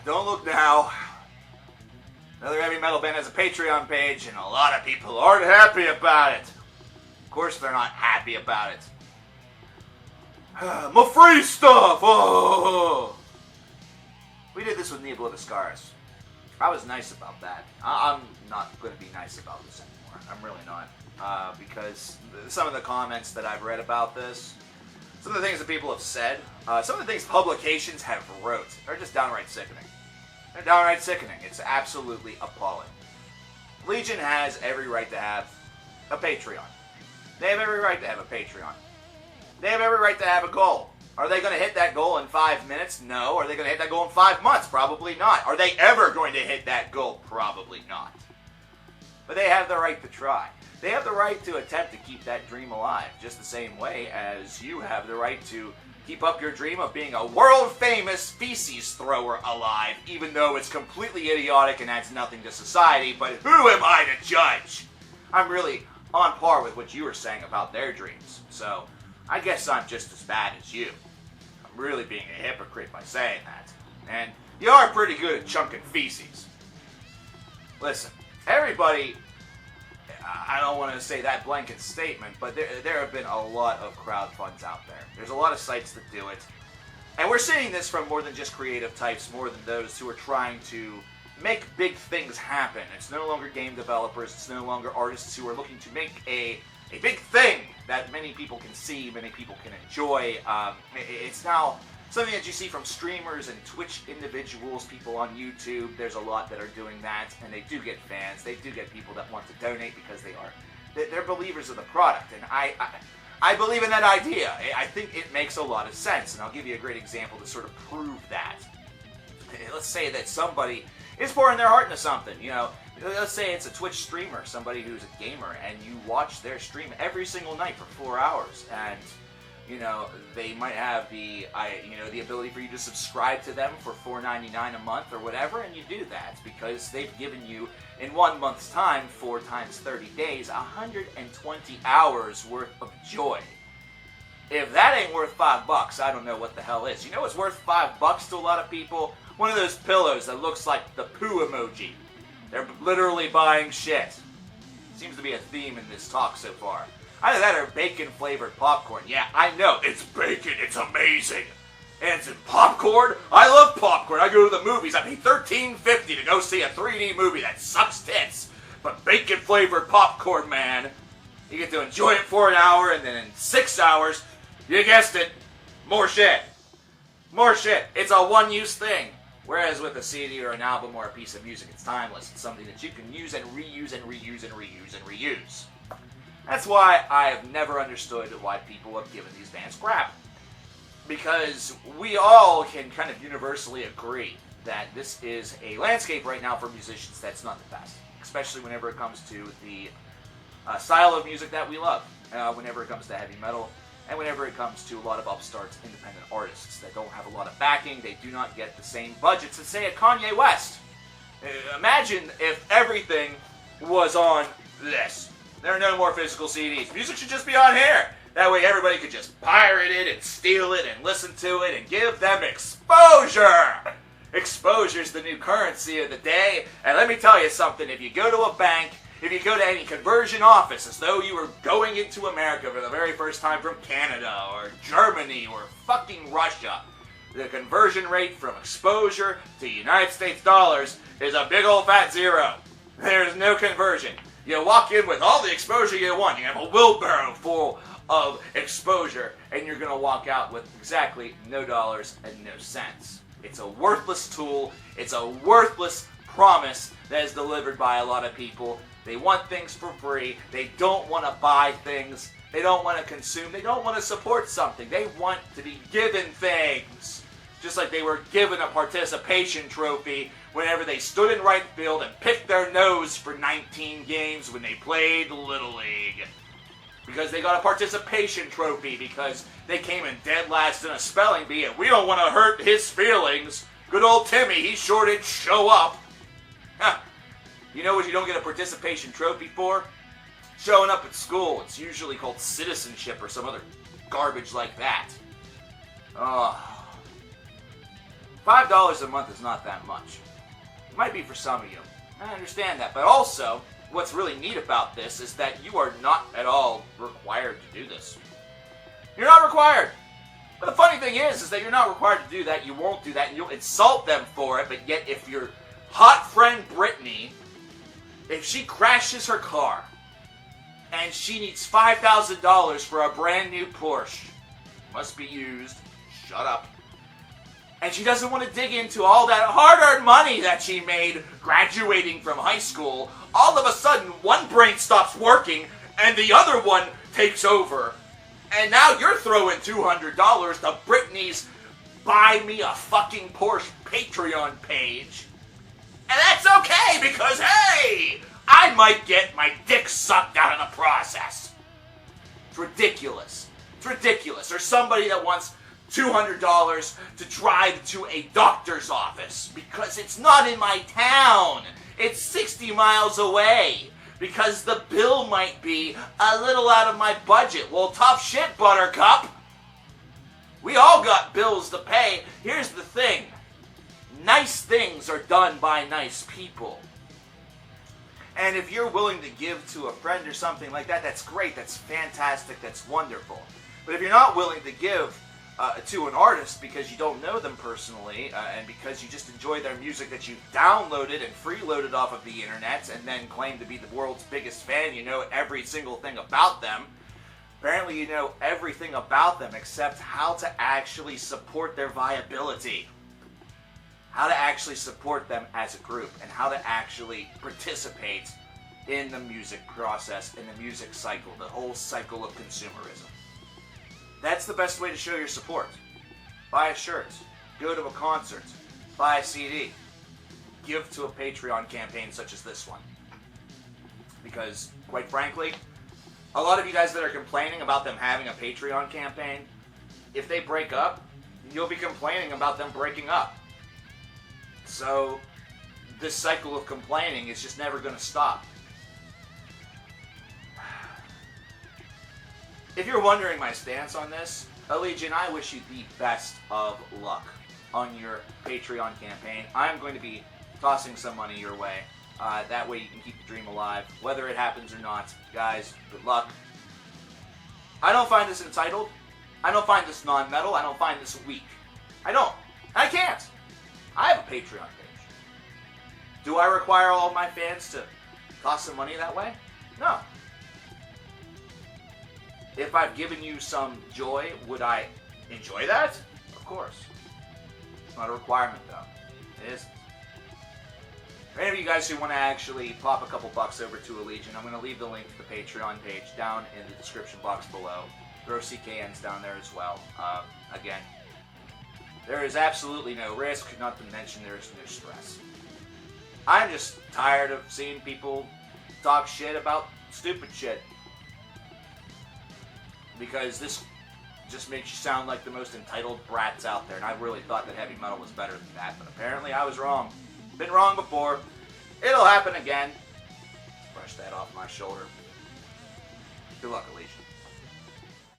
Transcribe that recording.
don't look now. Another heavy metal band has a Patreon page, and a lot of people aren't happy about it. Of course they're not happy about it. My free stuff! Oh! We did this with Nebula of the Scars. I was nice about that. I'm not going to be nice about this anymore. I'm really not. Because some of the comments that I've read about this, some of the things that people have said, some of the things publications have wrote, are just downright sickening. They're downright sickening. It's absolutely appalling. Legion has every right to have a Patreon. They have every right to have a Patreon. They have every right to have a goal. Are they going to hit that goal in 5 minutes? No. Are they going to hit that goal in 5 months? Probably not. Are they ever going to hit that goal? Probably not. But they have the right to try. They have the right to attempt to keep that dream alive, just the same way as you have the right to keep up your dream of being a world-famous feces thrower alive, even though it's completely idiotic and adds nothing to society, but who am I to judge? I'm really on par with what you were saying about their dreams, so I guess I'm just as bad as you. I'm really being a hypocrite by saying that. And you are pretty good at chunking feces. Listen, everybody, I don't want to say that blanket statement, but there have been a lot of crowd funds out there. There's a lot of sites that do it. And we're seeing this from more than just creative types, more than those who are trying to make big things happen. It's no longer game developers, it's no longer artists who are looking to make a big thing that many people can see, many people can enjoy. It's now something that you see from streamers and Twitch individuals, people on YouTube. There's a lot that are doing that, and they do get fans. They do get people that want to donate because they're believers of the product. And I believe in that idea. I think it makes a lot of sense, and I'll give you a great example to sort of prove that. Let's say that somebody is pouring their heart into something, you know. Let's say it's a Twitch streamer, somebody who's a gamer, and you watch their stream every single night for 4 hours, and you know, they might have the ability for you to subscribe to them for $4.99 a month or whatever, and you do that because they've given you, in 1 month's time, 4 times 30 days, 120 hours worth of joy. If that ain't worth $5, I don't know what the hell is. You know what's worth $5 to a lot of people? One of those pillows that looks like the poo emoji. They're literally buying shit. Seems to be a theme in this talk so far. Either that or bacon-flavored popcorn. Yeah, I know, it's bacon, it's amazing. And it's in popcorn. I love popcorn. I go to the movies. I pay $13.50 to go see a 3D movie that sucks tits. But bacon-flavored popcorn, man. You get to enjoy it for an hour, and then in 6 hours, you guessed it, more shit. More shit. It's a one-use thing. Whereas with a CD or an album or a piece of music, it's timeless. It's something that you can use and reuse and reuse and reuse and reuse. That's why I have never understood why people have given these bands crap. Because we all can kind of universally agree that this is a landscape right now for musicians that's not the best. Especially whenever it comes to the style of music that we love. Whenever it comes to heavy metal. And whenever it comes to a lot of upstart independent artists that don't have a lot of backing, they do not get the same budgets as, say, a Kanye West. Imagine if everything was on this. There are no more physical CDs. Music should just be on here. That way everybody could just pirate it and steal it and listen to it and give them exposure. Exposure's the new currency of the day. And let me tell you something. If you go to a bank, if you go to any conversion office as though you were going into America for the very first time from Canada or Germany or fucking Russia, the conversion rate from exposure to United States dollars is a big old fat zero. There's no conversion. You walk in with all the exposure you want. You have a wheelbarrow full of exposure, and you're going to walk out with exactly no dollars and no cents. It's a worthless tool. It's a worthless promise that is delivered by a lot of people. They want things for free. They don't want to buy things. They don't want to consume. They don't want to support something. They want to be given things. Just like they were given a participation trophy whenever they stood in right field and picked their nose for 19 games when they played Little League. Because they got a participation trophy because they came in dead last in a spelling bee and we don't want to hurt his feelings. Good old Timmy, he sure did show up. Huh. You know what you don't get a participation trophy for? Showing up at school. It's usually called citizenship or some other garbage like that. Oh. $5 a month is not that much. It might be for some of you. I understand that. But also, what's really neat about this is that you are not at all required to do this. You're not required. But the funny thing is that you're not required to do that. You won't do that, and you'll insult them for it. But yet, if your hot friend Brittany, if she crashes her car, and she needs $5,000 for a brand new Porsche, must be used, shut up, and she doesn't want to dig into all that hard-earned money that she made graduating from high school, all of a sudden one brain stops working and the other one takes over. And now you're throwing $200 to Brittany's Buy Me a Fucking Porsche Patreon page. And that's okay because, hey, I might get my dick sucked out in the process. It's ridiculous. It's ridiculous. Or somebody that wants $200 to drive to a doctor's office because it's not in my town. It's 60 miles away. Because the bill might be a little out of my budget. Well, tough shit, Buttercup. We all got bills to pay. Here's the thing. Nice things are done by nice people. And if you're willing to give to a friend or something like that, that's great. That's fantastic. That's wonderful. But if you're not willing to give to an artist because you don't know them personally and because you just enjoy their music that you downloaded and freeloaded off of the internet and then claim to be the world's biggest fan, you know every single thing about them. Apparently you know everything about them except how to actually support their viability. How to actually support them as a group and how to actually participate in the music process, in the music cycle, the whole cycle of consumerism. That's the best way to show your support. Buy a shirt, go to a concert, buy a CD, give to a Patreon campaign such as this one. Because, quite frankly, a lot of you guys that are complaining about them having a Patreon campaign, if they break up, you'll be complaining about them breaking up. So, this cycle of complaining is just never going to stop. If you're wondering my stance on this, Allegaeon, I wish you the best of luck on your Patreon campaign. I'm going to be tossing some money your way. That way you can keep the dream alive. Whether it happens or not, guys, good luck. I don't find this entitled. I don't find this non-metal. I don't find this weak. I don't. I can't. I have a Patreon page. Do I require all of my fans to toss some money that way? No. If I've given you some joy, would I enjoy that? Of course. It's not a requirement, though. It isn't. For any of you guys who want to actually pop a couple bucks over to Allegaeon, I'm going to leave the link to the Patreon page down in the description box below. Throw CKNs down there as well. Again, there is absolutely no risk, not to mention there is no stress. I'm just tired of seeing people talk shit about stupid shit. Because this just makes you sound like the most entitled brats out there, and I really thought that heavy metal was better than that, but apparently I was wrong. Been wrong before. It'll happen again. Brush that off my shoulder. Good luck, Allegaeon.